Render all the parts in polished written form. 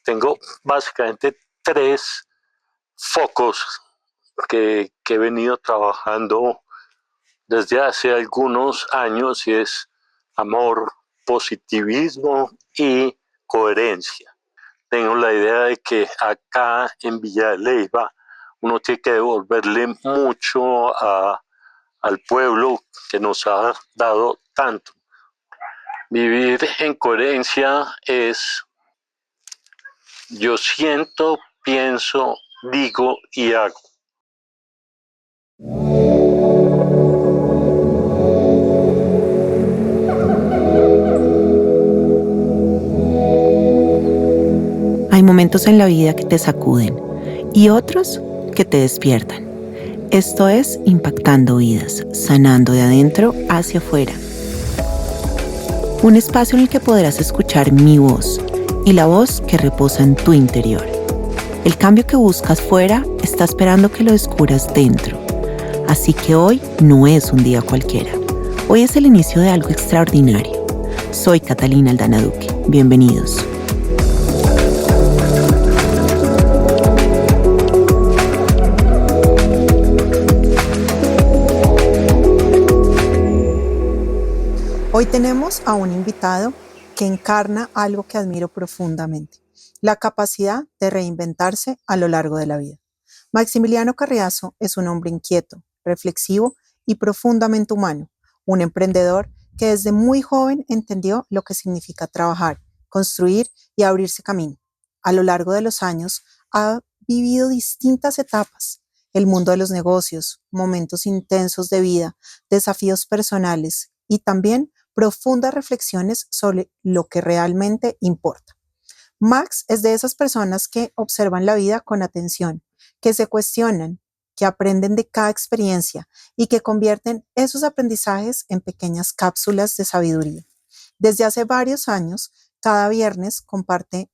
tengo básicamente tres focos que he venido trabajando desde hace algunos años y es amor, positivismo y coherencia. Tengo la idea de que acá en Villa de Leyva uno tiene que devolverle mucho al pueblo que nos ha dado tanto. Vivir en coherencia es yo siento, pienso, digo y hago. Hay momentos en la vida que te sacuden y otros que te despiertan. Esto es Impactando Vidas, sanando de adentro hacia afuera. Un espacio en el que podrás escuchar mi voz y la voz que reposa en tu interior. El cambio que buscas fuera está esperando que lo descubras dentro. Así que hoy no es un día cualquiera. Hoy es el inicio de algo extraordinario. Soy Catalina Aldana Duque. Bienvenidos. Hoy tenemos a un invitado que encarna algo que admiro profundamente, la capacidad de reinventarse a lo largo de la vida. Maximiliano Carriazo es un hombre inquieto, reflexivo y profundamente humano, un emprendedor que desde muy joven entendió lo que significa trabajar, construir y abrirse camino. A lo largo de los años ha vivido distintas etapas, el mundo de los negocios, momentos intensos de vida, desafíos personales y también profundas reflexiones sobre lo que realmente importa. Max es de esas personas que observan la vida con atención, que se cuestionan, que aprenden de cada experiencia y que convierten esos aprendizajes en pequeñas cápsulas de sabiduría. Desde hace varios años, cada viernes comparte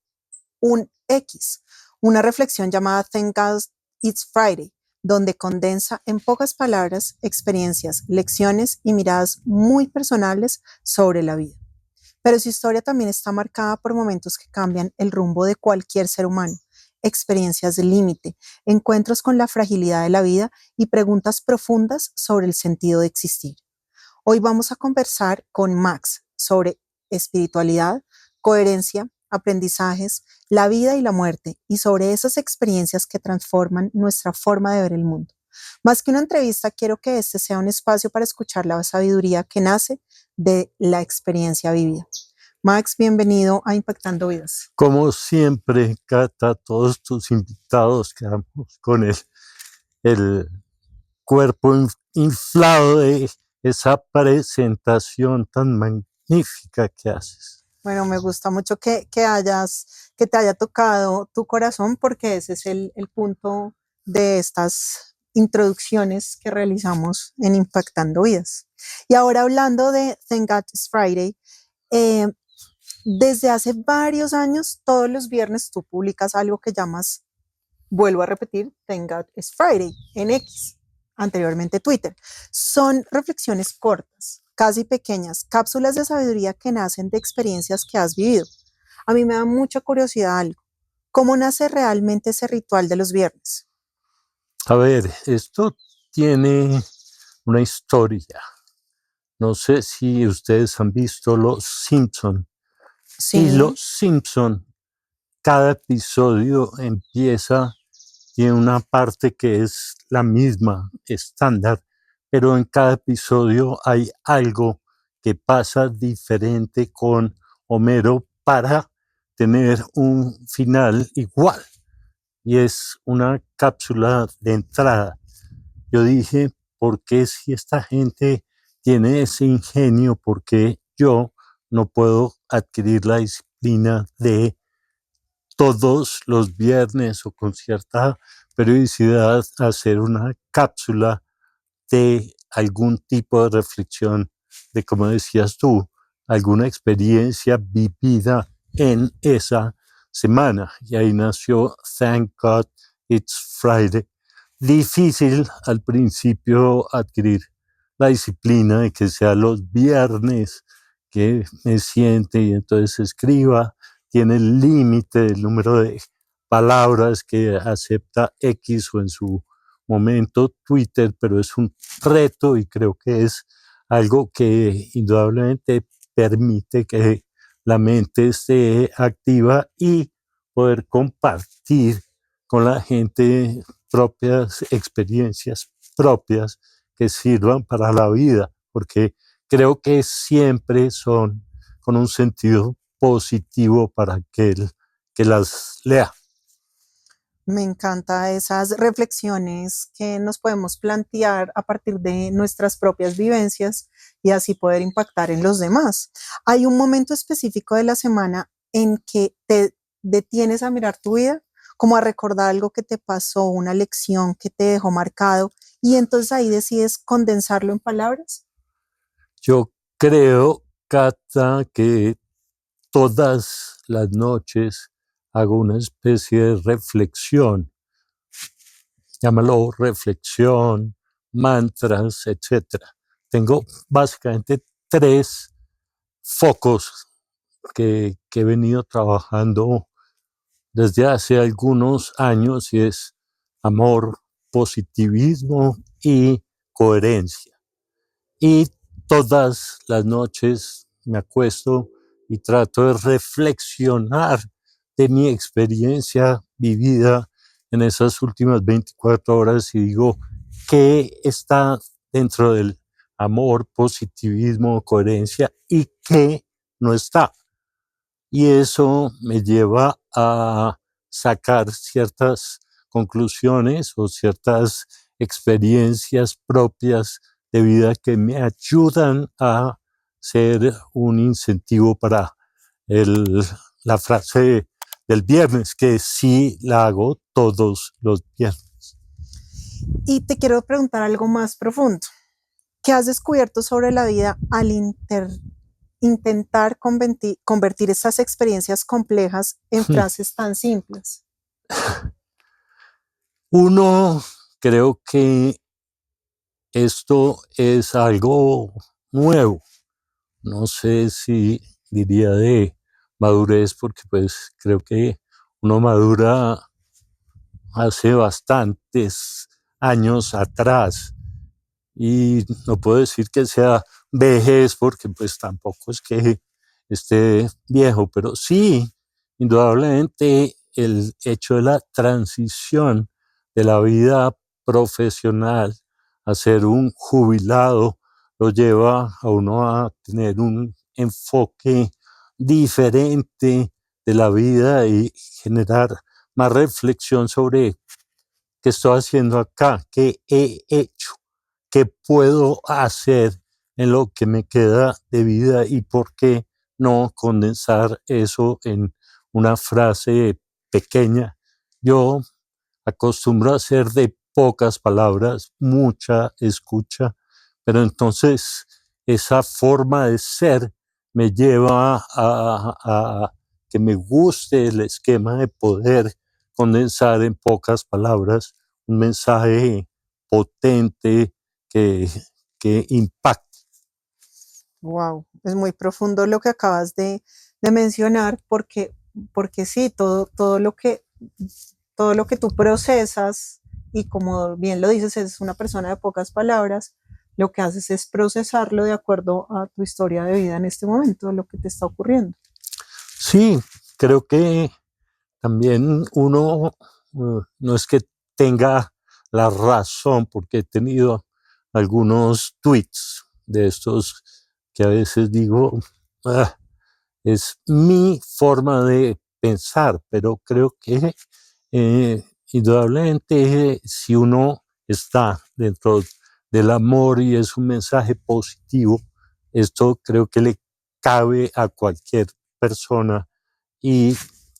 un X, una reflexión llamada Thank God It's Friday, donde condensa en pocas palabras experiencias, lecciones y miradas muy personales sobre la vida. Pero su historia también está marcada por momentos que cambian el rumbo de cualquier ser humano, experiencias de límite, encuentros con la fragilidad de la vida y preguntas profundas sobre el sentido de existir. Hoy vamos a conversar con Max sobre espiritualidad, coherencia, aprendizajes, la vida y la muerte, y sobre esas experiencias que transforman nuestra forma de ver el mundo. Más que una entrevista, quiero que este sea un espacio para escuchar la sabiduría que nace de la experiencia vivida. Max, bienvenido a Impactando Vidas. Como siempre, Cata, todos tus invitados quedamos con el cuerpo inflado de esa presentación tan magnífica que haces. Bueno, me gusta mucho que te haya tocado tu corazón, porque ese es el punto de estas introducciones que realizamos en Impactando Vidas. Y ahora hablando de Thank God It's Friday, desde hace varios años, todos los viernes tú publicas algo que llamas, vuelvo a repetir, Thank God It's Friday en X, anteriormente Twitter. Son reflexiones cortas, casi pequeñas, cápsulas de sabiduría que nacen de experiencias que has vivido. A mí me da mucha curiosidad algo. ¿Cómo nace realmente ese ritual de los viernes? A ver, esto tiene una historia. No sé si ustedes han visto Los Simpson. Sí. Y Los Simpson, cada episodio empieza, tiene una parte que es la misma, estándar, pero en cada episodio hay algo que pasa diferente con Homero para tener un final igual. Y es una cápsula de entrada. Yo dije, ¿por qué si esta gente tiene ese ingenio, por qué yo no puedo adquirir la disciplina de todos los viernes o con cierta periodicidad hacer una cápsula de algún tipo de reflexión, de, como decías tú, alguna experiencia vivida en esa semana? Y ahí nació Thank God It's Friday. Difícil al principio adquirir la disciplina de que sea los viernes que me siente y entonces escriba tiene el límite del número de palabras que acepta X o en su momento Twitter, pero es un reto y creo que es algo que indudablemente permite que la mente esté activa y poder compartir con la gente propias experiencias propias que sirvan para la vida, porque creo que siempre son con un sentido positivo para aquel que las lea. Me encanta esas reflexiones que nos podemos plantear a partir de nuestras propias vivencias y así poder impactar en los demás. ¿Hay un momento específico de la semana en que te detienes a mirar tu vida, como a recordar algo que te pasó, una lección que te dejó marcado, y entonces ahí decides condensarlo en palabras? Yo creo, Cata, que todas las noches hago una especie de reflexión, llámalo reflexión, mantras, etcétera. Tengo básicamente tres focos que he venido trabajando desde hace algunos años y es amor, positivismo y coherencia. Y todas las noches me acuesto y trato de reflexionar de mi experiencia vivida en esas últimas 24 horas y digo, ¿qué está dentro del amor, positivismo, coherencia y qué no está? Y eso me lleva a sacar ciertas conclusiones o ciertas experiencias propias de vida que me ayudan a ser un incentivo para el, la frase del viernes, que sí la hago todos los viernes. Y te quiero preguntar algo más profundo. ¿Qué has descubierto sobre la vida al intentar convertir esas experiencias complejas en frases tan simples? Uno, creo que esto es algo nuevo. No sé si diría de madurez, porque pues creo que uno madura hace bastantes años atrás y no puedo decir que sea vejez porque pues tampoco es que esté viejo, pero sí, indudablemente el hecho de la transición de la vida profesional a ser un jubilado lo lleva a uno a tener un enfoque diferente de la vida y generar más reflexión sobre qué estoy haciendo acá, qué he hecho, qué puedo hacer en lo que me queda de vida y por qué no condensar eso en una frase pequeña. Yo acostumbro a hacer de pocas palabras, mucha escucha, pero entonces esa forma de ser me lleva a que me guste el esquema de poder condensar en pocas palabras un mensaje potente que, que impacte. Wow, es muy profundo lo que acabas de mencionar porque sí, todo lo que tú procesas y como bien lo dices, es una persona de pocas palabras, lo que haces es procesarlo de acuerdo a tu historia de vida en este momento, lo que te está ocurriendo. Sí, creo que también uno no es que tenga la razón, porque he tenido algunos tweets de estos que a veces digo, "Ah, es mi forma de pensar", pero creo que indudablemente si uno está dentro del amor y es un mensaje positivo, esto creo que le cabe a cualquier persona y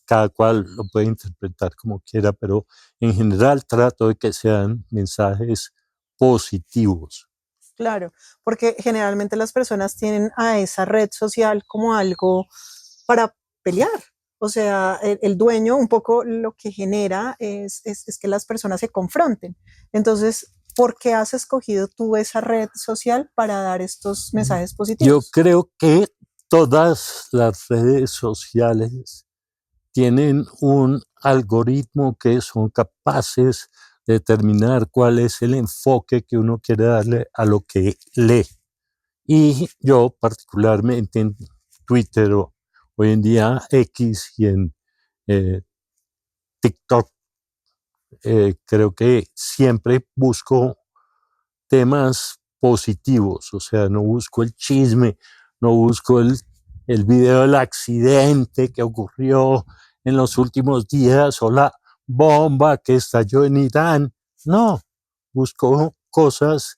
cada cual lo puede interpretar como quiera, pero en general trato de que sean mensajes positivos. Claro, porque generalmente las personas tienen a esa red social como algo para pelear. O sea, el dueño un poco lo que genera es que las personas se confronten. Entonces, ¿por qué has escogido tú esa red social para dar estos mensajes Yo positivos? creo que todas las redes sociales tienen un algoritmo que son capaces de determinar cuál es el enfoque que uno quiere darle a lo que lee. Y yo particularmente en Twitter o hoy en día X y en TikTok, creo que siempre busco temas positivos, o sea, no busco el chisme, no busco el video del accidente que ocurrió en los últimos días o la bomba que estalló en Irán. No, busco cosas,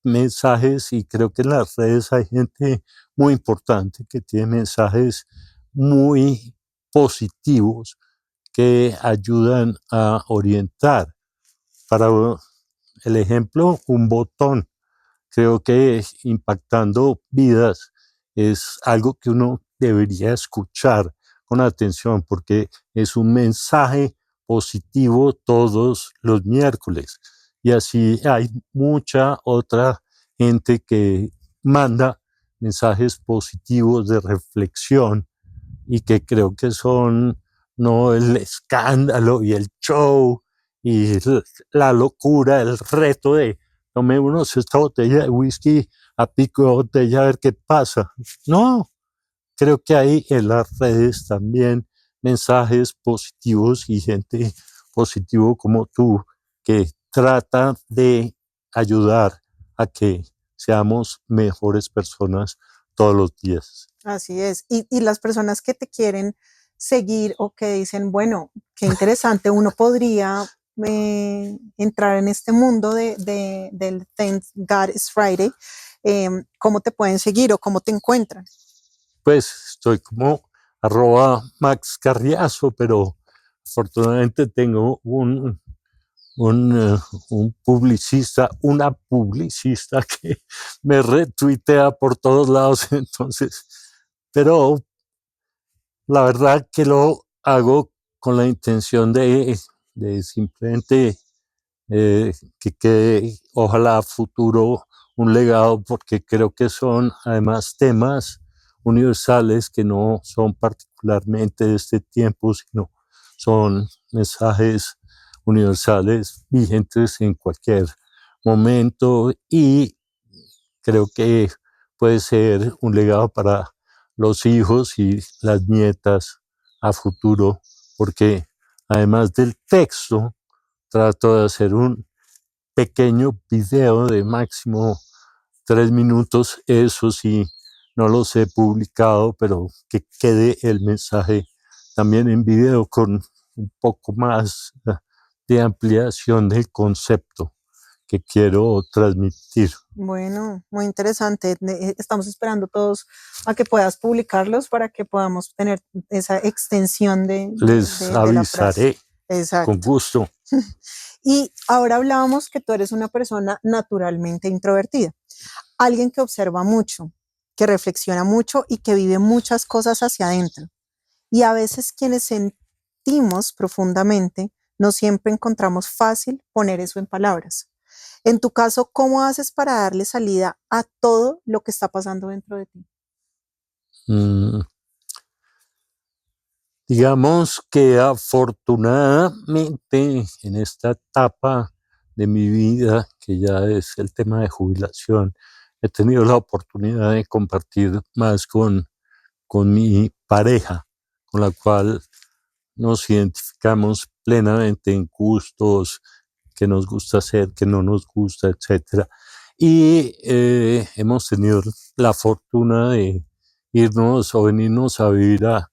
mensajes, y creo que en las redes hay gente muy importante que tiene mensajes muy positivos que ayudan a orientar. Para el ejemplo, un botón. Creo que impactando vidas es algo que uno debería escuchar con atención porque es un mensaje positivo todos los miércoles. Y así hay mucha otra gente que manda mensajes positivos de reflexión y que creo que son no el escándalo y el show y la locura, el reto de tomémonos esta botella de whisky a pico de botella a ver qué pasa. No, creo que hay en las redes también mensajes positivos y gente positivo como tú que trata de ayudar a que seamos mejores personas todos los días. Así es. Y las personas que te quieren seguir o que dicen, bueno, qué interesante, uno podría entrar en este mundo del Thank God It's Friday, ¿cómo te pueden seguir o cómo te encuentran? Pues estoy como @Max Carriazo, pero afortunadamente tengo un publicista, una publicista que me retuitea por todos lados, entonces, pero la verdad que lo hago con la intención de simplemente que quede, ojalá a futuro, un legado, porque creo que son además temas universales que no son particularmente de este tiempo, sino son mensajes universales vigentes en cualquier momento y creo que puede ser un legado para los hijos y las nietas a futuro, porque además del texto, trato de hacer un pequeño video de máximo 3 minutos, eso sí, no los he publicado, pero que quede el mensaje también en video con un poco más de ampliación del concepto que quiero transmitir. Bueno, muy interesante. Estamos esperando todos a que puedas publicarlos para que podamos tener esa extensión Les de la frase. avisaré con Exacto. gusto. Y ahora hablábamos que tú eres una persona naturalmente introvertida, alguien que observa mucho, que reflexiona mucho y que vive muchas cosas hacia adentro. Y a veces quienes sentimos profundamente, no siempre encontramos fácil poner eso en palabras. En tu caso, ¿cómo haces para darle salida a todo lo que está pasando dentro de ti? Mm, Digamos que afortunadamente en esta etapa de mi vida, que ya es el tema de jubilación, he tenido la oportunidad de compartir más con mi pareja, con la cual nos identificamos plenamente en gustos, qué nos gusta hacer, qué no nos gusta, etcétera. Y hemos tenido la fortuna de irnos o venirnos a vivir a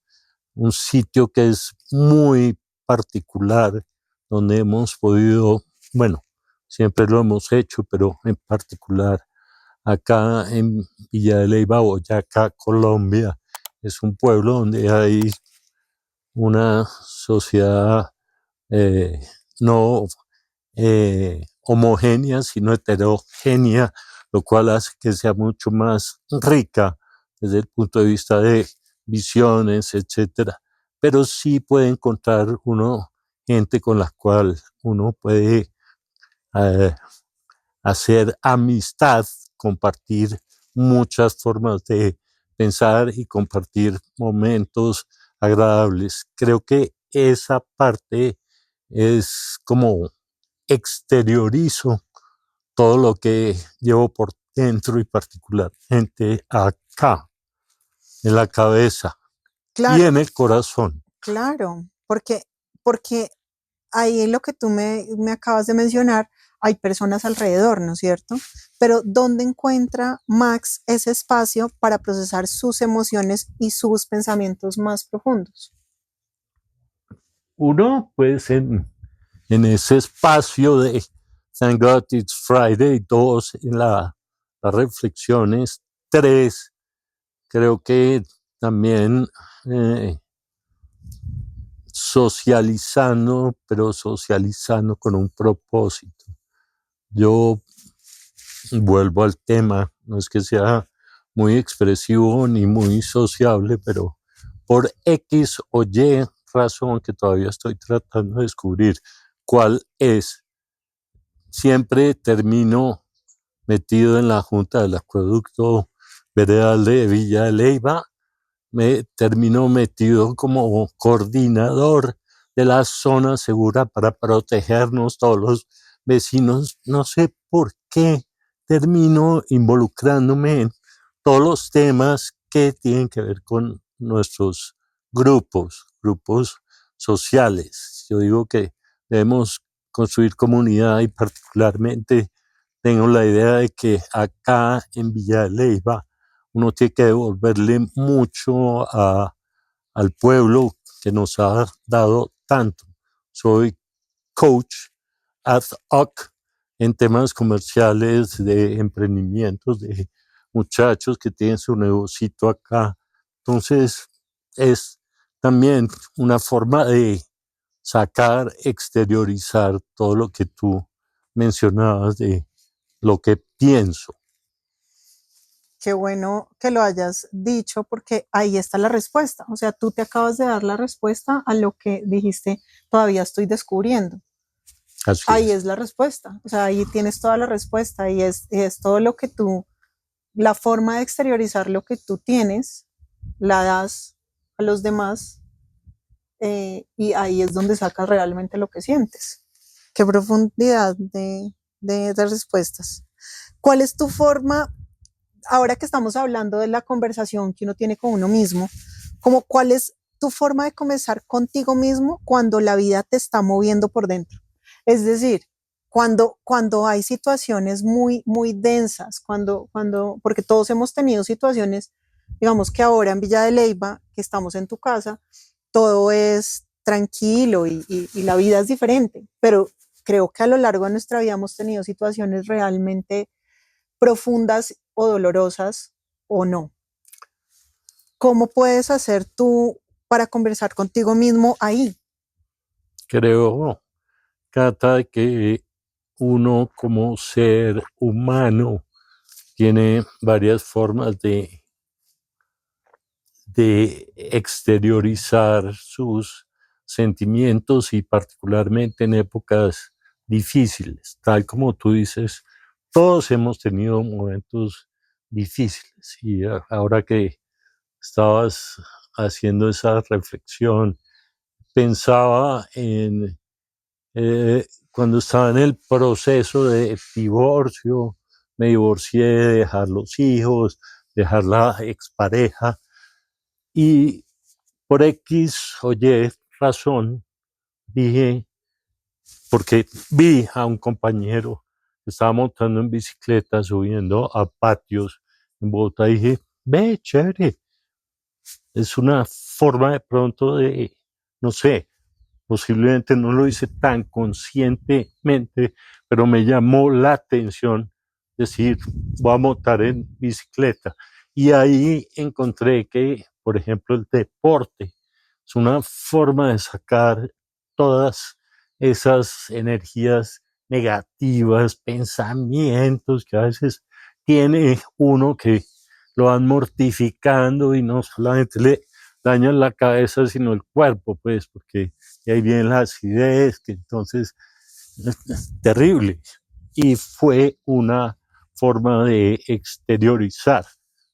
un sitio que es muy particular, donde hemos podido, bueno, siempre lo hemos hecho, pero en particular acá en Villa de Leyva, Boyacá, Colombia, es un pueblo donde hay una sociedad eh, no homogénea, sino heterogénea, lo cual hace que sea mucho más rica desde el punto de vista de visiones, etcétera. Pero sí puede encontrar uno gente con la cual uno puede eh, hacer amistad, compartir muchas formas de pensar y compartir momentos agradables. Creo que esa parte es como exteriorizo todo lo que llevo por dentro y particularmente acá, en la cabeza y Claro, en el corazón. claro, porque ahí en lo que tú me acabas de mencionar, hay personas alrededor, ¿no es cierto? Pero ¿dónde encuentra Max ese espacio para procesar sus emociones y sus pensamientos más profundos? Uno, pues en ese espacio de Thank God It's Friday. Dos, en las reflexiones. Tres, creo que también eh, socializando, pero socializando con un propósito. Yo vuelvo al tema, no es que sea muy expresivo ni muy sociable, pero por X o Y razón que todavía estoy tratando de descubrir cuál es, siempre termino metido en la Junta del Acueducto Veredal de Villa de Leyva. Me termino metido como coordinador de la zona segura para protegernos todos los vecinos. No sé por qué termino involucrándome en todos los temas que tienen que ver con nuestros grupos sociales. Yo digo que debemos construir comunidad y particularmente tengo la idea de que acá en Villa de Leyva uno tiene que devolverle mucho al pueblo que nos ha dado tanto. Soy coach ad hoc en temas comerciales de emprendimientos de muchachos que tienen su negocito acá. Entonces, es también una forma de sacar, exteriorizar todo lo que tú mencionabas de lo que pienso. Qué bueno que lo hayas dicho porque ahí está la respuesta. O sea, tú te acabas de dar la respuesta a lo que dijiste, todavía estoy descubriendo. Así Ahí es. es la respuesta. O sea, ahí tienes toda la respuesta y es todo lo que tú, la forma de exteriorizar lo que tú tienes, la das a los demás y ahí es donde sacas realmente lo que sientes. Qué profundidad de respuestas. ¿Cuál es tu forma, ahora que estamos hablando de la conversación que uno tiene con uno mismo, como cuál es tu forma de comenzar contigo mismo cuando la vida te está moviendo por dentro? Es decir, cuando hay situaciones muy densas, porque todos hemos tenido situaciones, digamos que ahora en Villa de Leyva, que estamos en tu casa, todo es tranquilo y la vida es diferente, pero creo que a lo largo de nuestra vida hemos tenido situaciones realmente profundas o dolorosas o no. ¿Cómo puedes hacer tú para conversar contigo mismo ahí? Creo, Cata, que uno como ser humano tiene varias formas de exteriorizar sus sentimientos y particularmente en épocas difíciles. Tal como tú dices, todos hemos tenido momentos difíciles y ahora que estabas haciendo esa reflexión, pensaba en cuando estaba en el proceso de divorcio, me divorcié de dejar los hijos, dejar la expareja y por X o Y razón dije, porque vi a un compañero que estaba montando en bicicleta, subiendo a patios en Bogotá, dije, ve, chévere, es una forma de pronto de, no sé, posiblemente no lo hice tan conscientemente, pero me llamó la atención decir, voy a montar en bicicleta. Y ahí encontré que, por ejemplo, el deporte es una forma de sacar todas esas energías negativas, pensamientos que a veces tiene uno que lo van mortificando y no solamente le dañan la cabeza, sino el cuerpo, pues, porque ahí vienen las acidez, que entonces es terrible. Y fue una forma de exteriorizar.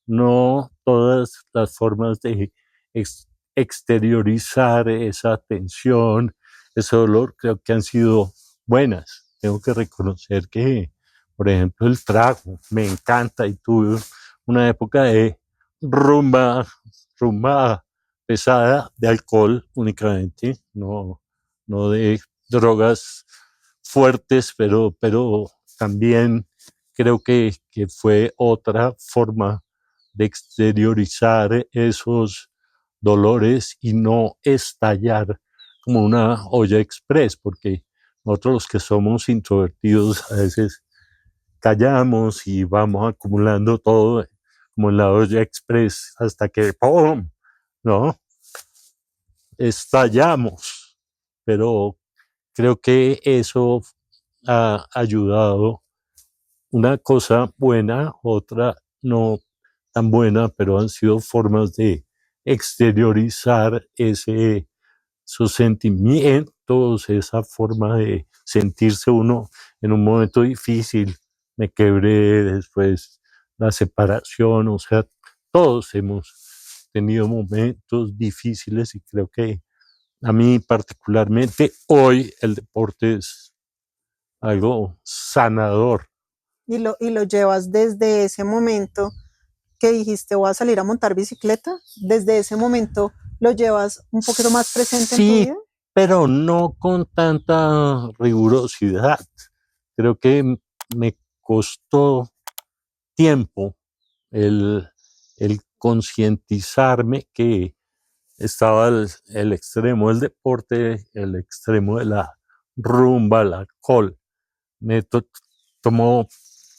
No todas las formas de exteriorizar esa tensión, ese dolor, creo que han sido buenas. Tengo que reconocer que, por ejemplo, el trago me encanta y tuve una época de rumba, rumba pesada de alcohol únicamente, no de drogas fuertes, pero también creo que fue otra forma de exteriorizar esos dolores y no estallar como una olla express, porque nosotros los que somos introvertidos a veces callamos y vamos acumulando todo como en la olla express hasta que ¡pum! ¿No? Estallamos. Pero creo que eso ha ayudado. Una cosa buena, otra no tan buena, pero han sido formas de exteriorizar esos sentimientos, esa forma de sentirse uno en un momento difícil. Me quebré después la separación, o sea, todos hemos tenido momentos difíciles y creo que a mí particularmente hoy el deporte es algo sanador. Y lo llevas desde ese momento que dijiste voy a salir a montar bicicleta, desde ese momento lo llevas un poquito más presente en tu Sí, vida. pero no con tanta rigurosidad. Creo que me costó tiempo el, el concientizarme que estaba el extremo del deporte, el extremo de la rumba, el alcohol. Me tomó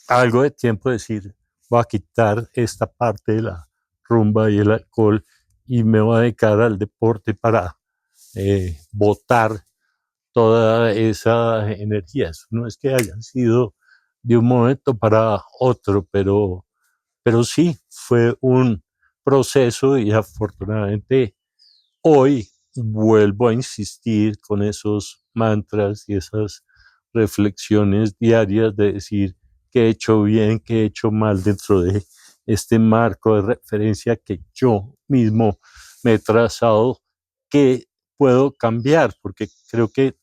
algo de tiempo decir, voy a quitar esta parte de la rumba y el alcohol y me voy a dedicar al deporte para botar toda esa energía. Eso no es que haya sido de un momento para otro, pero sí fue un proceso y afortunadamente hoy vuelvo a insistir con esos mantras y esas reflexiones diarias de decir qué he hecho bien, qué he hecho mal dentro de este marco de referencia que yo mismo me he trazado, que puedo cambiar, porque creo que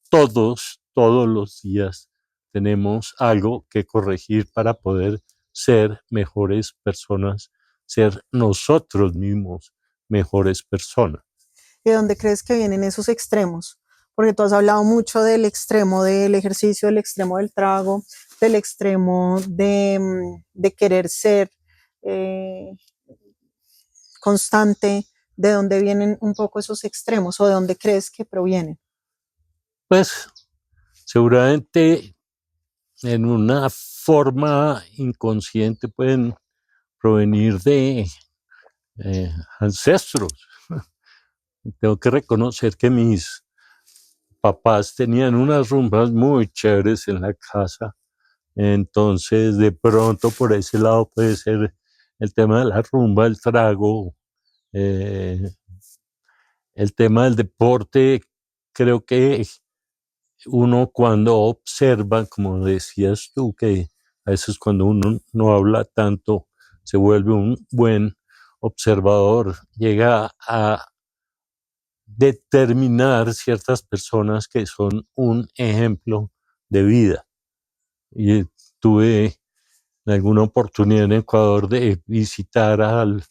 todos los días tenemos algo que corregir para poder ser mejores personas, ser nosotros mismos mejores personas. ¿De dónde crees que vienen esos extremos? Porque tú has hablado mucho del extremo del ejercicio, del extremo del trago, del extremo de querer ser eh, constante. ¿De dónde vienen un poco esos extremos o de dónde crees que provienen? Pues seguramente en una forma inconsciente pueden provenir de ancestros. Tengo que reconocer que mis papás tenían unas rumbas muy chéveres en la casa. Entonces, de pronto, por ese lado puede ser el tema de la rumba, el trago, eh, el tema del deporte. Creo que uno cuando observa, como decías tú, que a veces cuando uno no habla tanto, se vuelve un buen observador, llega a determinar ciertas personas que son un ejemplo de vida. Y tuve en alguna oportunidad en Ecuador de visitar al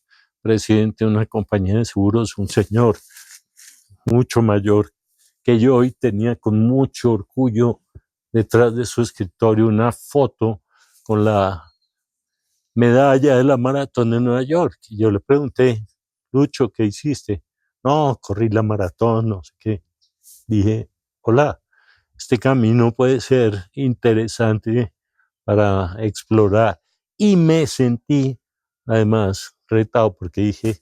presidente de una compañía de seguros, un señor mucho mayor que yo, y tenía con mucho orgullo detrás de su escritorio una foto con la medalla de la maratón de Nueva York. Y yo le pregunté, Lucho, ¿qué hiciste? No, corrí la maratón, no sé qué. Dije, hola, este camino puede ser interesante para explorar. Y me sentí además retado porque dije,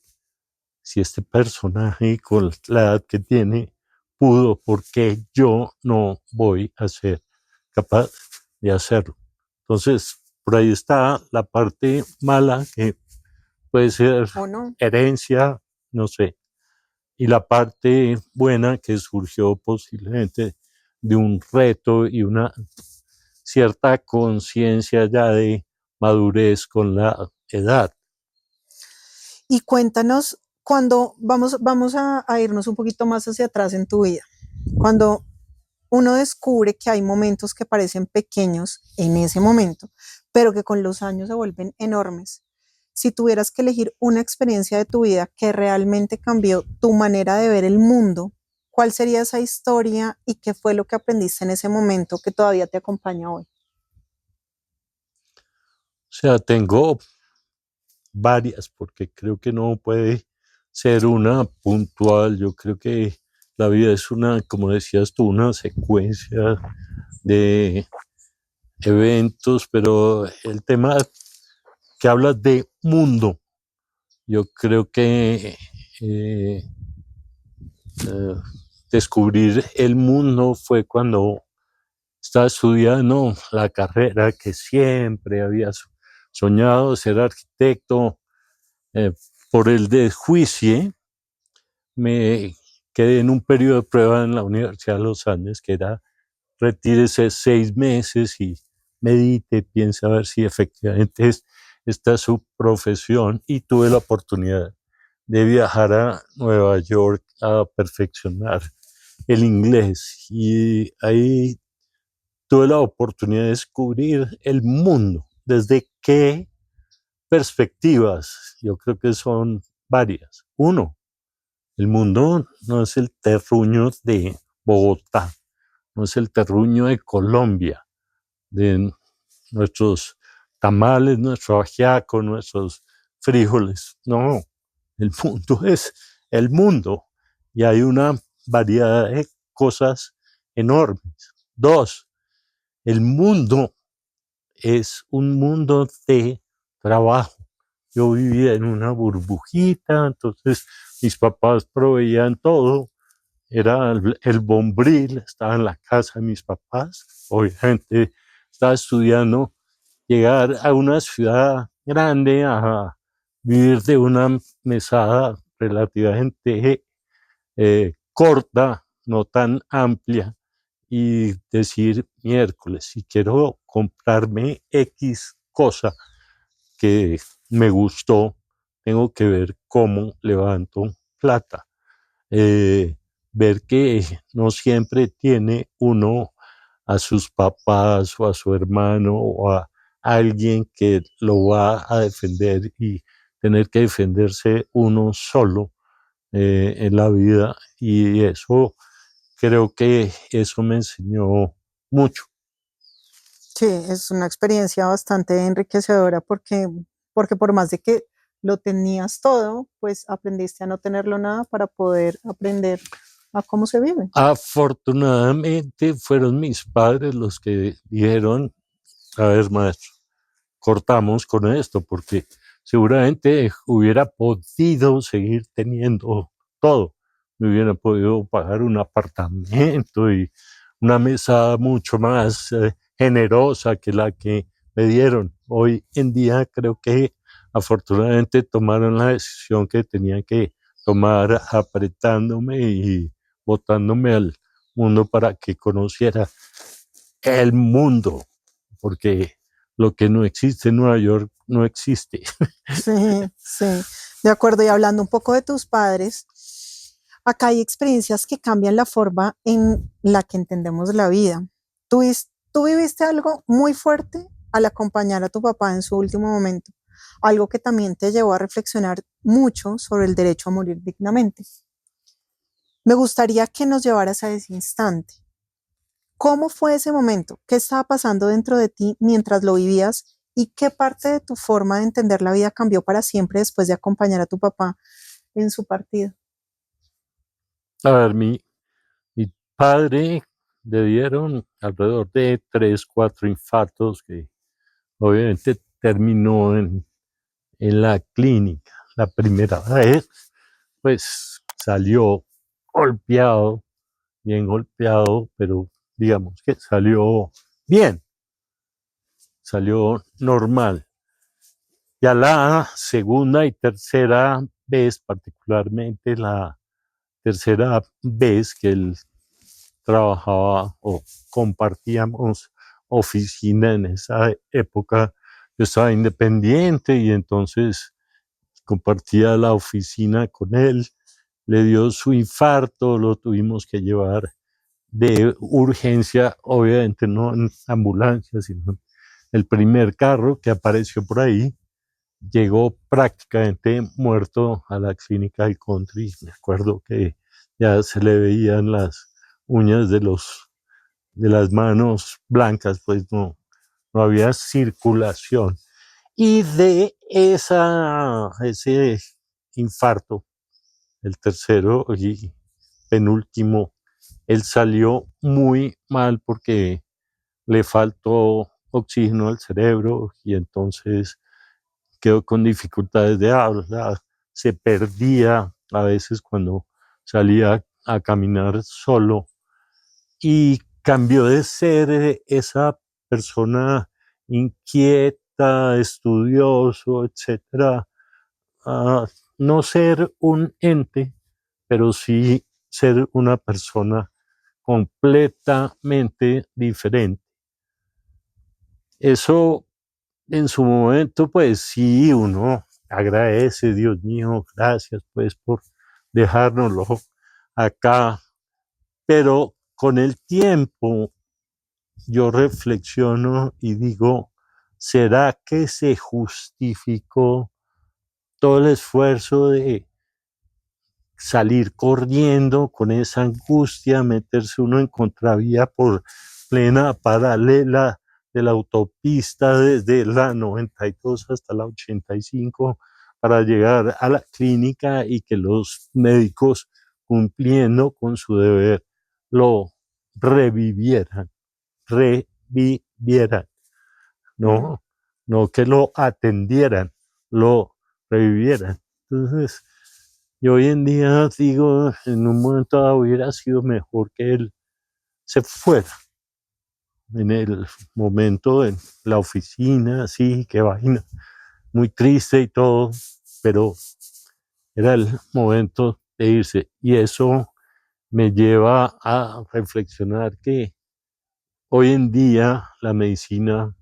si este personaje con la edad que tiene pudo, ¿por qué yo no voy a ser capaz de hacerlo? Entonces, por ahí está la parte mala, que puede ser ¿O no? herencia, no sé, y la parte buena que surgió posiblemente de un reto y una cierta conciencia ya de madurez con la edad. Y cuéntanos Cuando vamos a irnos un poquito más hacia atrás en tu vida, cuando uno descubre que hay momentos que parecen pequeños en ese momento, pero que con los años se vuelven enormes. Si tuvieras que elegir una experiencia de tu vida que realmente cambió tu manera de ver el mundo, ¿cuál sería esa historia y qué fue lo que aprendiste en ese momento que todavía te acompaña hoy? O sea, tengo varias, porque creo que no puede ser una puntual. Yo creo que la vida es una, como decías tú, una secuencia de eventos, pero el tema que hablas de mundo, yo creo que eh, descubrir el mundo fue cuando estaba estudiando la carrera que siempre había soñado, ser arquitecto. eh, por el desjuicio me quedé en un periodo de prueba en la Universidad de los Andes, que era retírese 6 meses y medite, piensa a ver si efectivamente esta es su profesión, y tuve la oportunidad de viajar a Nueva York a perfeccionar el inglés, y ahí tuve la oportunidad de descubrir el mundo. ¿Desde qué perspectivas? Yo creo que son varias. Uno, el mundo no es el terruño de Bogotá, no es el terruño de Colombia, de nuestros tamales, nuestro ajiaco, nuestros frijoles. No, el mundo es el mundo, y hay una variedad de cosas enormes. Dos, el mundo es un mundo de trabajo. Yo vivía en una burbujita, entonces mis papás proveían todo, era el bombril, estaba en la casa de mis papás, obviamente estaba estudiando. Llegar a una ciudad grande a vivir de una mesada relativamente corta, no tan amplia, y decir miércoles, si quiero comprarme X cosa que me gustó, tengo que ver cómo levanto plata. Eh, Ver que no siempre tiene uno a sus papás o a su hermano o a alguien que lo va a defender, y tener que defenderse uno solo en la vida. Y eso, creo que eso me enseñó mucho. Sí, es una experiencia bastante enriquecedora porque por más de que lo tenías todo, pues aprendiste a no tenerlo nada para poder aprender a cómo se vive. Afortunadamente fueron mis padres los que dijeron, a ver, maestro, cortamos con esto, porque seguramente hubiera podido seguir teniendo todo. Me hubiera podido pagar un apartamento y una mesa mucho más generosa que la que me dieron. Hoy en día creo que afortunadamente tomaron la decisión que tenían que tomar, apretándome y botándome al mundo para que conociera el mundo, porque lo que no existe en Nueva York no existe. Sí, sí, de acuerdo. Y hablando un poco de tus padres, acá hay experiencias que cambian la forma en la que entendemos la vida. Tú viviste algo muy fuerte al acompañar a tu papá en su último momento, algo que también te llevó a reflexionar mucho sobre el derecho a morir dignamente. Me gustaría que nos llevaras a ese instante. ¿Cómo fue ese momento? ¿Qué estaba pasando dentro de ti mientras lo vivías? ¿Y qué parte de tu forma de entender la vida cambió para siempre después de acompañar a tu papá en su partida? A ver, mi padre le dieron alrededor de 3, 4 infartos, que obviamente terminó en la clínica. La primera vez, pues salió golpeado, bien golpeado, pero digamos que salió bien, salió normal. Ya la segunda y tercera vez, particularmente la tercera vez que él trabajaba o compartíamos oficina en esa época, yo estaba independiente, y entonces compartía la oficina con él, le dio su infarto, lo tuvimos que llevar de urgencia, obviamente no en ambulancia, sino el primer carro que apareció por ahí, llegó prácticamente muerto a la clínica del country. Me acuerdo que ya se le veían las uñas de las manos blancas, pues no había circulación. Y de ese infarto, el tercero y penúltimo, él salió muy mal porque le faltó oxígeno al cerebro y entonces quedó con dificultades de habla, se perdía a veces cuando salía a caminar solo y cambió de ser esa persona inquieta, estudioso, etcétera, a no ser un ente, pero sí ser una persona completamente diferente. Eso en su momento, pues sí, uno agradece, Dios mío, gracias pues por dejárnoslo acá, pero con el tiempo yo reflexiono y digo, ¿será que se justificó todo el esfuerzo de salir corriendo con esa angustia, meterse uno en contravía por plena paralela de la autopista desde la 92 hasta la 85 para llegar a la clínica y que los médicos, cumpliendo con su deber, lo revivieran, no, no que lo atendieran, lo revivieran. Entonces, yo hoy en día digo, en un momento dado hubiera sido mejor que él se fuera. En el momento, en la oficina, sí, qué vaina, muy triste y todo, pero era el momento de irse. Y eso me lleva a reflexionar que hoy en día la medicina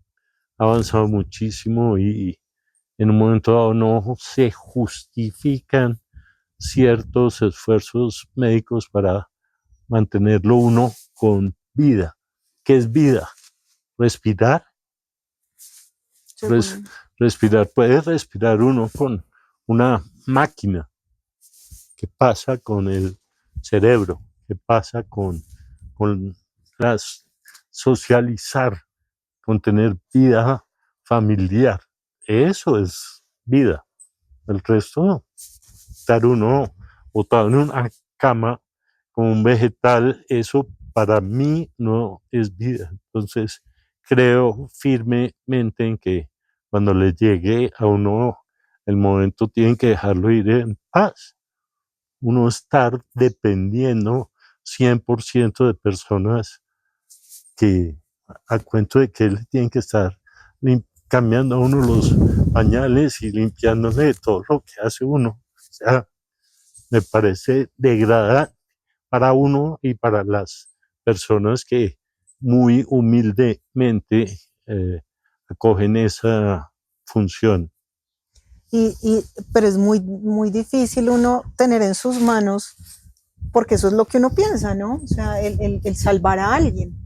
ha avanzado muchísimo y en un momento dado no se justifican ciertos esfuerzos médicos para mantenerlo uno con vida. ¿Qué es vida? Respirar. Respirar. Puede respirar uno con una máquina. ¿Qué pasa con el cerebro? ¿Qué pasa con las socializar, con tener vida familiar? Eso es vida. El resto no. Estar uno botado en una cama como un vegetal, eso para mí no es vida. Entonces, creo firmemente en que cuando le llegue a uno el momento, tienen que dejarlo ir en paz. Uno estar dependiendo 100% de personas que, a cuento de que le tienen que estar cambiando a uno los pañales y limpiándole todo lo que hace uno. O sea, me parece degradante para uno y para las personas que muy humildemente acogen esa función. Pero es muy difícil uno tener en sus manos, porque eso es lo que uno piensa, ¿no? O sea, el salvar a alguien.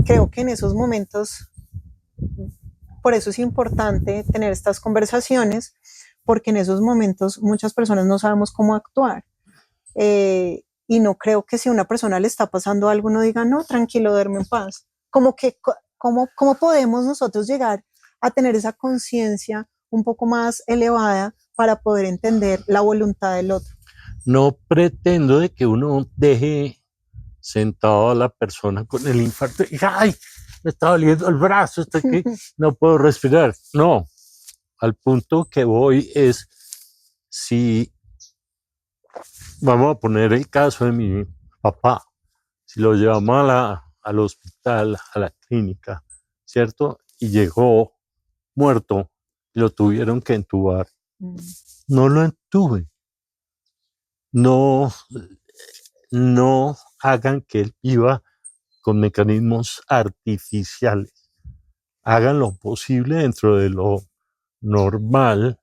Creo que en esos momentos, por eso es importante tener estas conversaciones, porque en esos momentos muchas personas no sabemos cómo actuar. Y no creo que si a una persona le está pasando algo, uno diga, no, tranquilo, duerme en paz. Como que, ¿cómo podemos nosotros llegar a tener esa conciencia un poco más elevada para poder entender la voluntad del otro? No pretendo de que uno deje sentado a la persona con el infarto y ¡ay! Me está doliendo el brazo, estoy que no puedo respirar. No, al punto que voy es, si vamos a poner el caso de mi papá, si lo llevamos al hospital, a la clínica, ¿cierto? Y llegó muerto, lo tuvieron que entubar. No lo entuben. No hagan que él viva con mecanismos artificiales. Hagan lo posible dentro de lo normal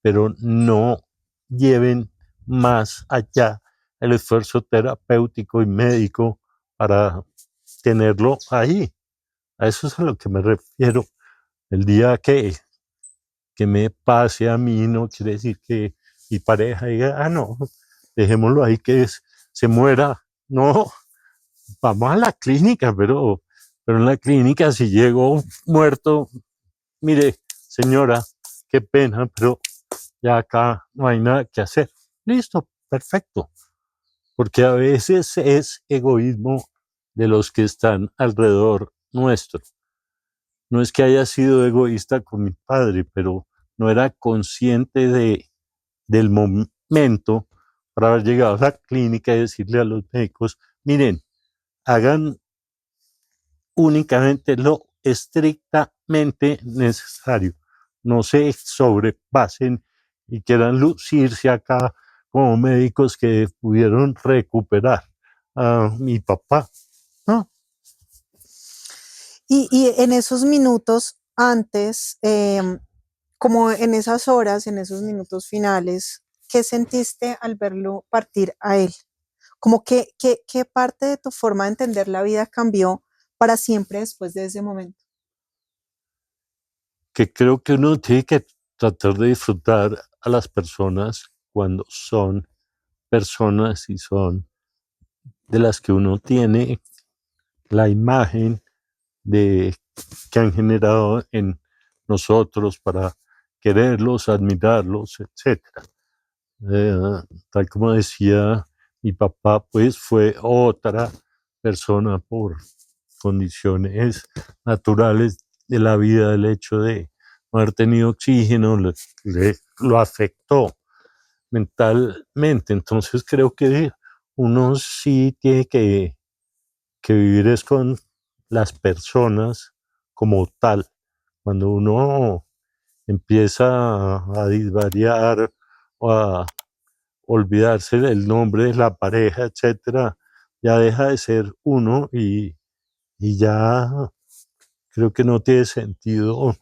pero no lleven más allá el esfuerzo terapéutico y médico para tenerlo ahí. A eso es a lo que me refiero. El día que me pase a mí no quiere decir que mi pareja diga, no, dejémoslo ahí que se muera. No, vamos a la clínica, pero en la clínica si llego muerto, mire, señora, qué pena, pero ya acá no hay nada que hacer. Listo, perfecto. Porque a veces es egoísmo de los que están alrededor nuestro. No es que haya sido egoísta con mi padre, pero no era consciente del momento para haber llegado a la clínica y decirle a los médicos, miren, hagan únicamente lo estrictamente necesario. No se sobrepasen y quieran lucirse acá como médicos que pudieron recuperar a mi papá. ¿No? Y en esos minutos antes, como en esas horas, en esos minutos finales, ¿qué sentiste al verlo partir a él? Como qué parte de tu forma de entender la vida cambió para siempre después de ese momento. Que creo que uno tiene que tratar de disfrutar a las personas cuando son personas y son de las que uno tiene la imagen de que han generado en nosotros para quererlos, admirarlos, etcétera. Tal como decía mi papá, pues fue otra persona por condiciones naturales de la vida, el hecho de no haber tenido oxígeno lo afectó mentalmente. Entonces creo que uno sí tiene que vivir es con las personas como tal. Cuando uno empieza a disvariar o a olvidarse del nombre de la pareja, etcétera, ya deja de ser uno y ya creo que no tiene sentido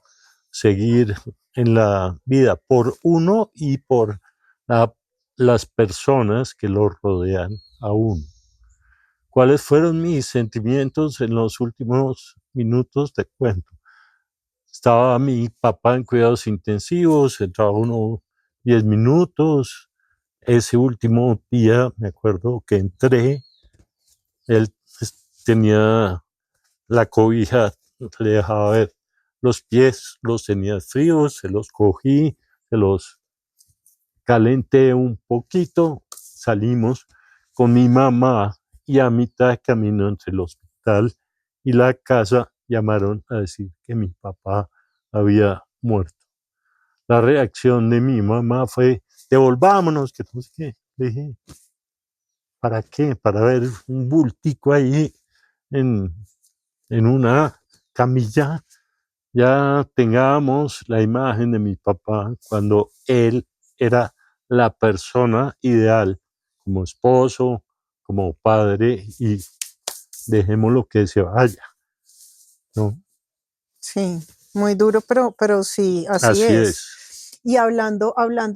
seguir en la vida por uno y por la, las personas que lo rodean a uno. ¿Cuáles fueron mis sentimientos en los últimos minutos? Te cuento. Estaba mi papá en cuidados intensivos, entraba uno 10 minutos. Ese último día me acuerdo que entré, él tenía la cobija, le dejaba ver los pies, los tenía fríos, se los cogí, se los calenté un poquito, salimos con mi mamá y a mitad de camino entre el hospital y la casa llamaron a decir que mi papá había muerto. La reacción de mi mamá fue, devolvámonos, que no sé qué. Le dije, ¿para qué? Para ver un bultico ahí en, en una camilla. Ya tengamos la imagen de mi papá cuando él era la persona ideal como esposo, como padre y dejémoslo que se vaya, ¿no? Sí, muy duro, pero sí, así Así es. es. Y hablando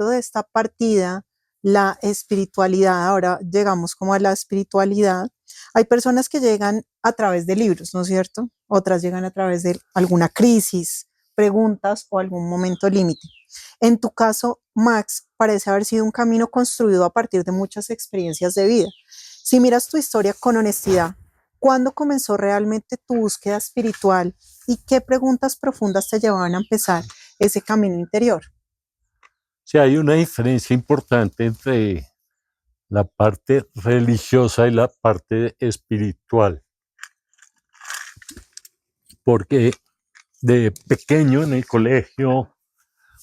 de esta partida, la espiritualidad, ahora llegamos como a la espiritualidad. Hay personas que llegan a través de libros, ¿no es cierto? Otras llegan a través de alguna crisis, preguntas o algún momento límite. En tu caso, Max, parece haber sido un camino construido a partir de muchas experiencias de vida. Si miras tu historia con honestidad, ¿cuándo comenzó realmente tu búsqueda espiritual y qué preguntas profundas te llevaban a empezar ese camino interior? Sí, hay una diferencia importante entre la parte religiosa y la parte espiritual, porque de pequeño en el colegio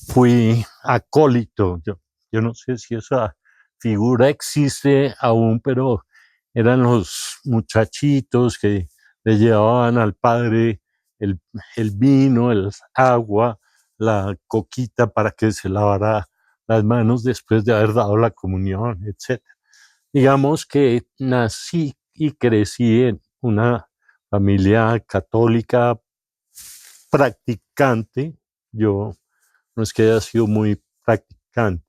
fui acólito. Yo no sé si esa figura existe aún, pero eran los muchachitos que le llevaban al padre el, el vino, el agua, la coquita para que se lavara las manos después de haber dado la comunión, etcétera. Digamos que nací y crecí en una familia católica practicante. Yo no es que haya sido muy practicante gratificante.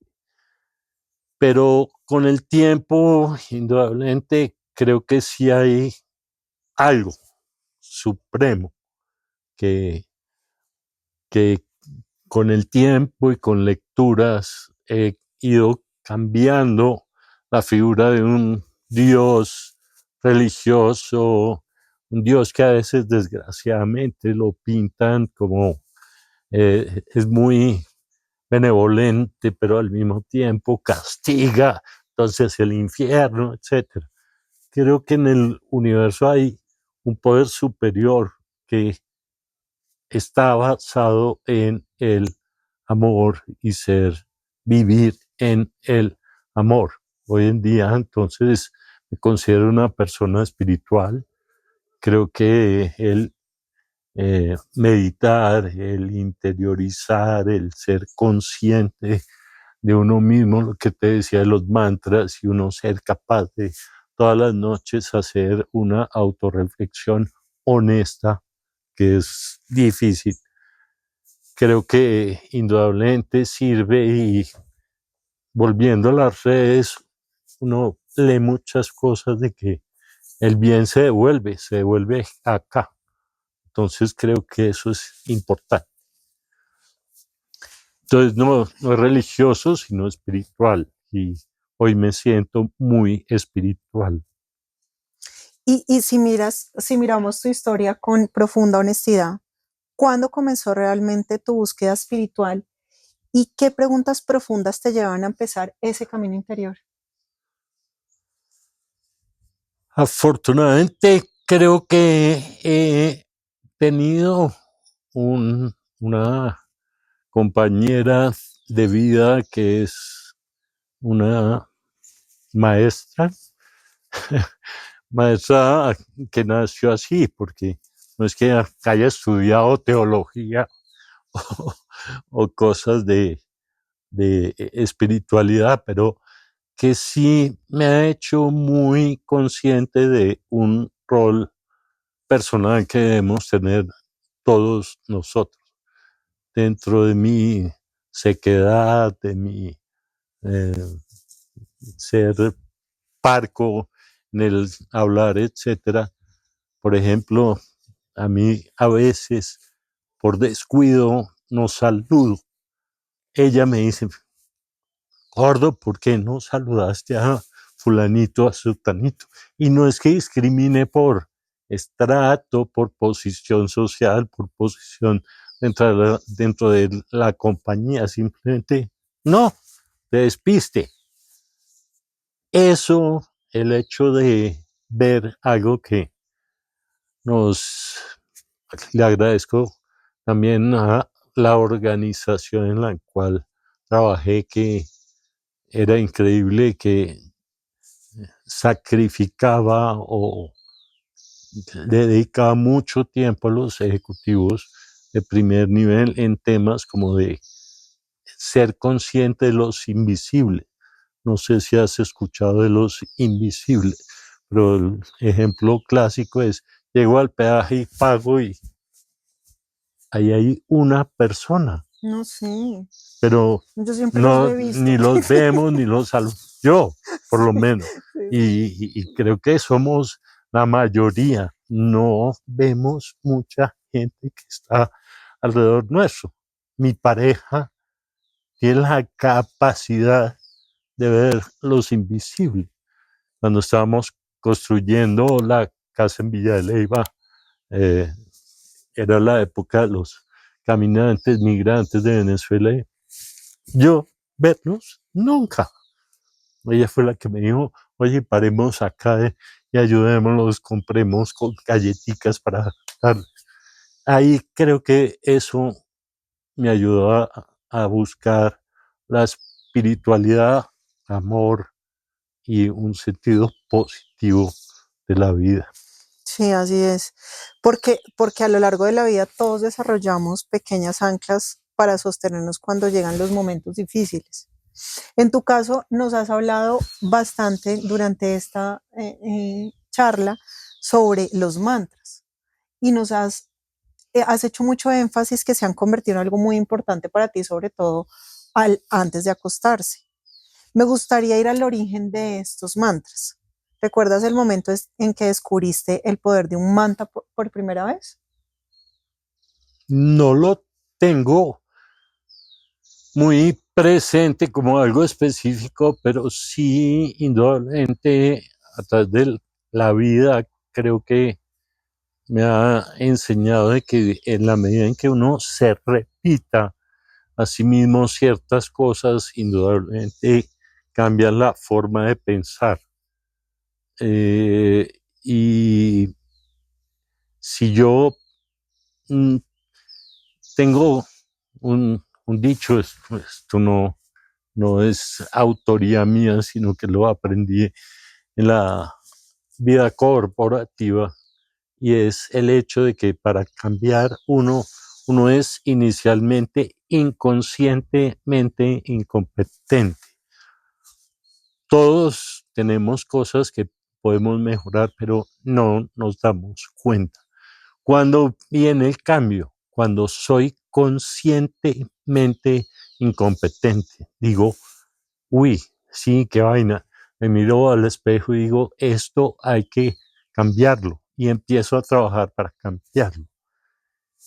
Pero con el tiempo, indudablemente, creo que sí hay algo supremo que, que con el tiempo y con lecturas he ido cambiando la figura de un Dios religioso, un Dios que a veces desgraciadamente lo pintan como es muy benevolente, pero al mismo tiempo castiga, entonces el infierno, etcétera. Creo que en el universo hay un poder superior que está basado en el amor y vivir en el amor. Hoy en día, entonces, me considero una persona espiritual. Creo que el meditar, el interiorizar, el ser consciente de uno mismo, lo que te decía de los mantras, y uno ser capaz de todas las noches hacer una autorreflexión honesta, que es difícil. Creo que indudablemente sirve y volviendo a las redes, uno lee muchas cosas de que el bien se devuelve acá. Entonces creo que eso es importante. Entonces no es religioso, sino espiritual. Y hoy me siento muy espiritual. Y si miramos tu historia con profunda honestidad, ¿cuándo comenzó realmente tu búsqueda espiritual y qué preguntas profundas te llevan a empezar ese camino interior? Afortunadamente creo que he tenido una compañera de vida que es una maestra, maestra que nació así, porque no es que haya estudiado teología o, o cosas de espiritualidad, pero que sí me ha hecho muy consciente de un rol personal que debemos tener todos nosotros dentro de mi sequedad, de mi eh, ser parco en el hablar, etcétera. Por ejemplo, a mí a veces por descuido no saludo. Ella me dice, gordo, ¿por qué no saludaste a fulanito, a sultanito? Y no es que discrimine por estrato, por posición social, por posición dentro de la compañía, simplemente no, te despiste. Eso, el hecho de ver algo que nos le agradezco también a la organización en la cual trabajé, que era increíble, que sacrificaba o le dedicaba mucho tiempo a los ejecutivos de primer nivel en temas como de ser consciente de los invisibles. No sé si has escuchado de los invisibles, pero el ejemplo clásico es, llego al peaje y pago y ahí hay una persona, No sé, pero yo siempre los no, he visto. ni los vemos, ni los saludamos, yo por lo Sí, menos, sí, sí. y creo que somos la mayoría, no vemos mucha gente que está alrededor nuestro. Mi pareja tiene la capacidad de ver los invisibles. Cuando estábamos construyendo la casa en Villa de Leyva, eh, era la época de los caminantes, migrantes de Venezuela. Yo, verlos, nunca. Ella fue la que me dijo, oye, paremos acá y ayudémoslos, compremos con galletitas para darles. Ahí creo que eso me ayudó a buscar la espiritualidad, amor y un sentido positivo de la vida. Sí, así es. Porque a lo largo de la vida todos desarrollamos pequeñas anclas para sostenernos cuando llegan los momentos difíciles. En tu caso, nos has hablado bastante durante esta charla sobre los mantras y has hecho mucho énfasis que se han convertido en algo muy importante para ti, sobre todo antes de acostarse. Me gustaría ir al origen de estos mantras. ¿Recuerdas el momento en que descubriste el poder de un mantra por primera vez? No lo tengo muy presente como algo específico, pero sí, indudablemente, a través de la vida, creo que me ha enseñado de que en la medida en que uno se repita a sí mismo ciertas cosas, indudablemente cambia la forma de pensar. Y si yo mm, tengo un dicho, esto no es autoría mía, sino que lo aprendí en la vida corporativa, y es el hecho de que para cambiar uno es inicialmente inconscientemente incompetente. Todos tenemos cosas que podemos mejorar, pero no nos damos cuenta. Cuando viene el cambio, cuando soy conscientemente incompetente, digo, uy, sí, qué vaina. Me miro al espejo y digo, esto hay que cambiarlo, y empiezo a trabajar para cambiarlo.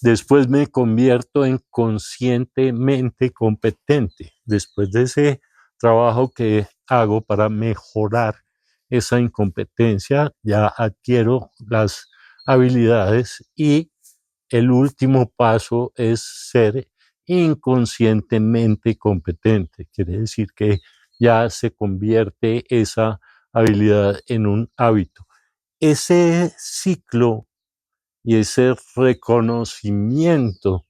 Después me convierto en conscientemente competente. Después de ese trabajo que hago para mejorar esa incompetencia, ya adquiero las habilidades, y el último paso es ser inconscientemente competente. Quiere decir que ya se convierte esa habilidad en un hábito. Ese ciclo y ese reconocimiento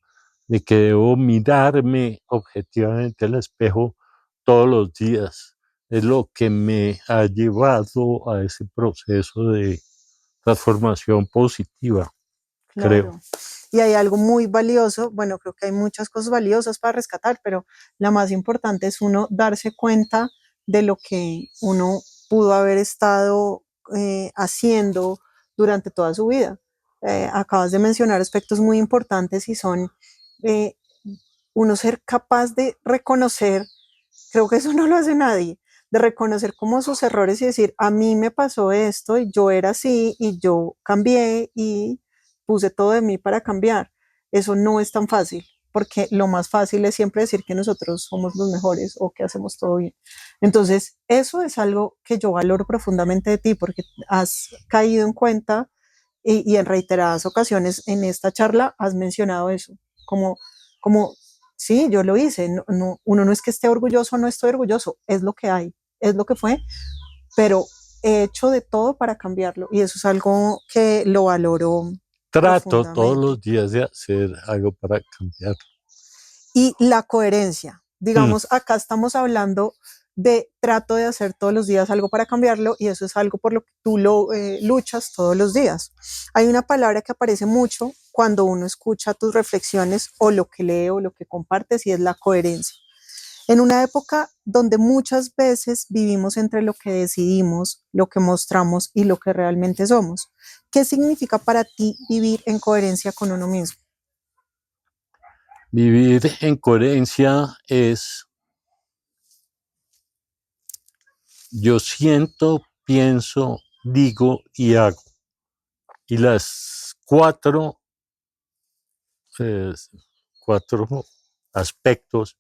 de que debo mirarme objetivamente al espejo todos los días es lo que me ha llevado a ese proceso de transformación positiva, creo. Claro. Y hay algo muy valioso, bueno, creo que hay muchas cosas valiosas para rescatar, pero la más importante es uno darse cuenta de lo que uno pudo haber estado haciendo durante toda su vida. Acabas de mencionar aspectos muy importantes y son eh, uno ser capaz de reconocer, creo que eso no lo hace nadie, de reconocer como sus errores y decir, a mí me pasó esto y yo era así y yo cambié y puse todo de mí para cambiar. Eso no es tan fácil, porque lo más fácil es siempre decir que nosotros somos los mejores o que hacemos todo bien. Entonces, eso es algo que yo valoro profundamente de ti, porque has caído en cuenta y en reiteradas ocasiones en esta charla has mencionado eso, como, como sí, yo lo hice, uno no es que esté orgulloso o no estoy orgulloso, es lo que hay, es lo que fue, pero he hecho de todo para cambiarlo y eso es algo que lo valoro Trato todos profundamente. los días de hacer algo para cambiarlo. Y la coherencia, Hmm. digamos, acá estamos hablando de trato de hacer todos los días algo para cambiarlo y eso es algo por lo que tú luchas todos los días. Hay una palabra que aparece mucho cuando uno escucha tus reflexiones o lo que lee o lo que compartes y es la coherencia. En una época donde muchas veces vivimos entre lo que decidimos, lo que mostramos y lo que realmente somos. ¿Qué significa para ti vivir en coherencia con uno mismo? Vivir en coherencia es, yo siento, pienso, digo y hago. Y las eh, cuatro aspectos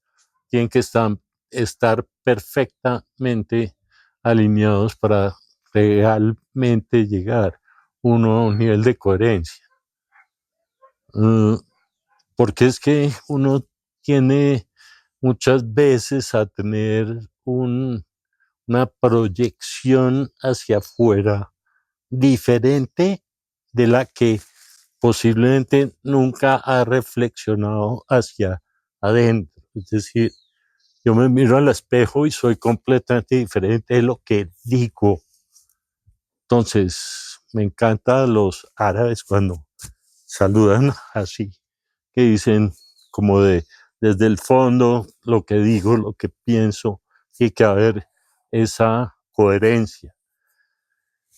tienen que estar perfectamente alineados para realmente llegar uno a un nivel de coherencia. Porque es que uno tiene muchas veces a tener una proyección hacia afuera diferente de la que posiblemente nunca ha reflexionado hacia adentro. Es decir, yo me miro al espejo y soy completamente diferente de lo que digo. Entonces, me encantan los árabes cuando saludan así, que dicen como desde el fondo lo que digo, lo que pienso, y que haber esa coherencia.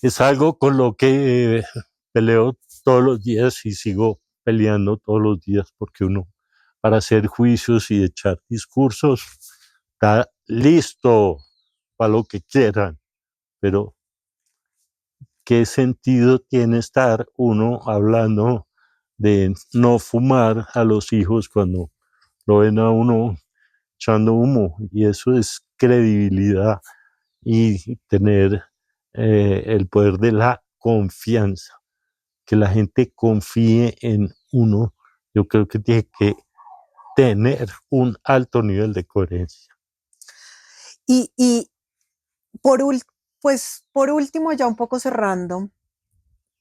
Es algo con lo que peleo todos los días y sigo peleando todos los días porque uno para hacer juicios y echar discursos, está listo para lo que quieran, pero ¿qué sentido tiene estar uno hablando de no fumar a los hijos cuando lo ven a uno echando humo? Y eso es credibilidad y tener el poder de la confianza, que la gente confíe en uno. Yo creo que tiene que tener un alto nivel de coherencia. Y por, pues, por último, ya un poco cerrando,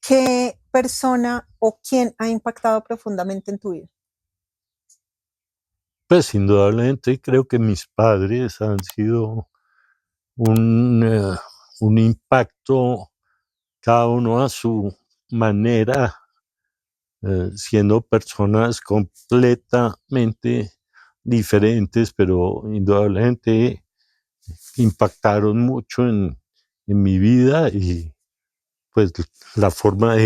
¿qué persona o quién ha impactado profundamente en tu vida? Pues indudablemente creo que mis padres han sido un impacto, cada uno a su manera, siendo personas completamente diferentes, pero indudablemente impactaron mucho en mi vida y pues la forma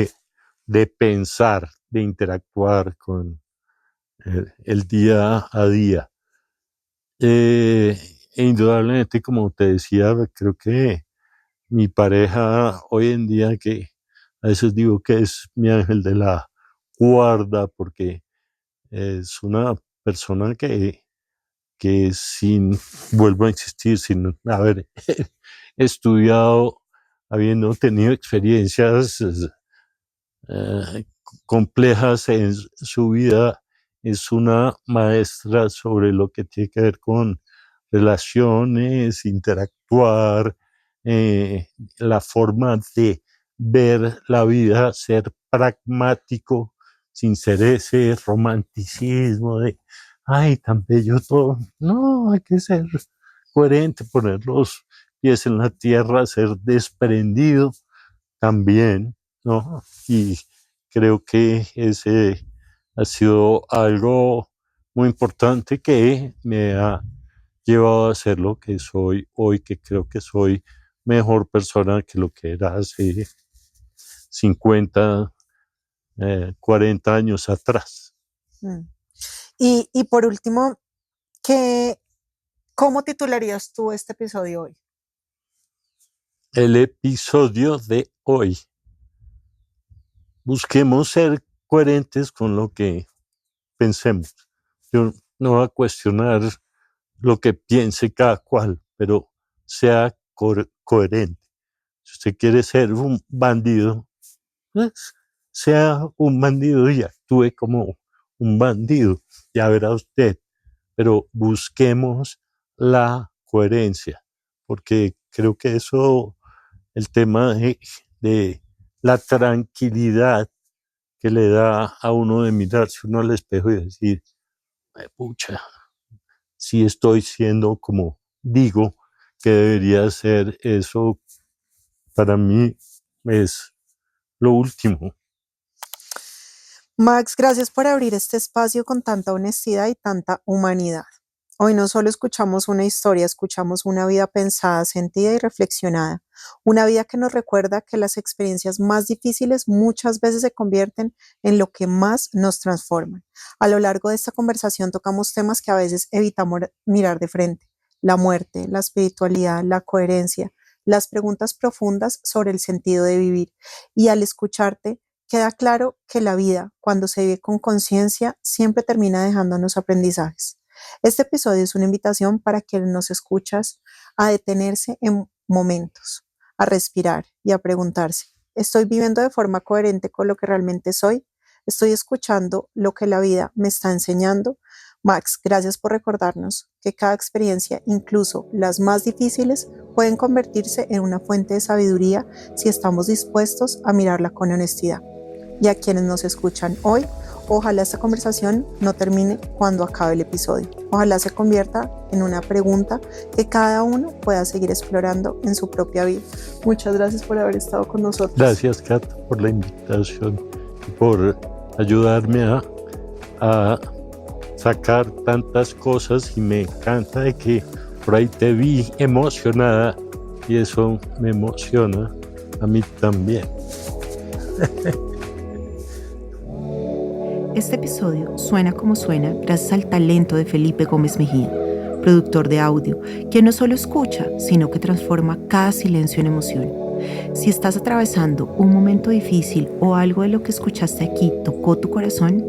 de pensar, de interactuar con el día a día. E indudablemente, como te decía, creo que mi pareja hoy en día, que a veces digo que es mi ángel de la guarda, porque es una persona que sin, vuelvo a insistir, sin haber estudiado, habiendo tenido experiencias eh, complejas en su vida, es una maestra sobre lo que tiene que ver con relaciones, interactuar, la forma de ver la vida, ser pragmático, sin ser ese romanticismo de, ay, tan bello todo. No, hay que ser coherente, poner los pies en la tierra, ser desprendido también, ¿no? Y creo que ese ha sido algo muy importante que me ha llevado a ser lo que soy hoy, que creo que soy mejor persona que lo que era hace 50, 40 años atrás. Y por último, ¿cómo titularías tú este episodio hoy? El episodio de hoy. Busquemos ser coherentes con lo que pensemos. Yo no voy a cuestionar lo que piense cada cual, pero sea coherente. Si usted quiere ser un bandido, pues sea un bandido y actúe como un bandido, ya verá usted. Pero busquemos la coherencia, porque creo que eso, el tema de la tranquilidad que le da a uno de mirarse uno al espejo y decir, pucha, si estoy siendo como digo que debería ser, eso para mí es lo último. Max, gracias por abrir este espacio con tanta honestidad y tanta humanidad. Hoy no solo escuchamos una historia, escuchamos una vida pensada, sentida y reflexionada. Una vida que nos recuerda que las experiencias más difíciles muchas veces se convierten en lo que más nos transforman. A lo largo de esta conversación tocamos temas que a veces evitamos mirar de frente: la muerte, la espiritualidad, la coherencia, las preguntas profundas sobre el sentido de vivir. Y al escucharte, queda claro que la vida, cuando se vive con conciencia, siempre termina dejándonos aprendizajes. Este episodio es una invitación para quienes nos escuchas a detenerse en momentos, a respirar y a preguntarse: ¿estoy viviendo de forma coherente con lo que realmente soy? ¿Estoy escuchando lo que la vida me está enseñando? Max, gracias por recordarnos que cada experiencia, incluso las más difíciles, pueden convertirse en una fuente de sabiduría si estamos dispuestos a mirarla con honestidad. Y a quienes nos escuchan hoy, ojalá esta conversación no termine cuando acabe el episodio. Ojalá se convierta en una pregunta que cada uno pueda seguir explorando en su propia vida. Muchas gracias por haber estado con nosotros. Gracias, Kat, por la invitación y por ayudarme a sacar tantas cosas, y me encanta de que por ahí te vi emocionada y eso me emociona a mí también. Este episodio suena como suena gracias al talento de Felipe Gómez Mejía, productor de audio, quien no solo escucha, sino que transforma cada silencio en emoción. Si estás atravesando un momento difícil o algo de lo que escuchaste aquí tocó tu corazón,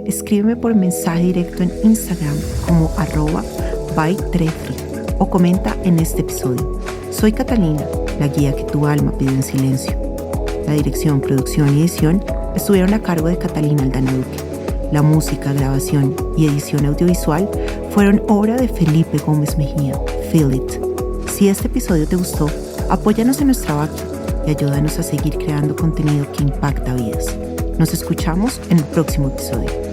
escríbeme por mensaje directo en Instagram como @bytrefri o comenta en este episodio. Soy Catalina, la guía que tu alma pide en silencio. La dirección, producción y edición estuvieron a cargo de Catalina Aldana Duque. La música, grabación y edición audiovisual fueron obra de Felipe Gómez Mejía. Feel It. Si este episodio te gustó, apóyanos en nuestra vaca y ayúdanos a seguir creando contenido que impacta vidas. Nos escuchamos en el próximo episodio.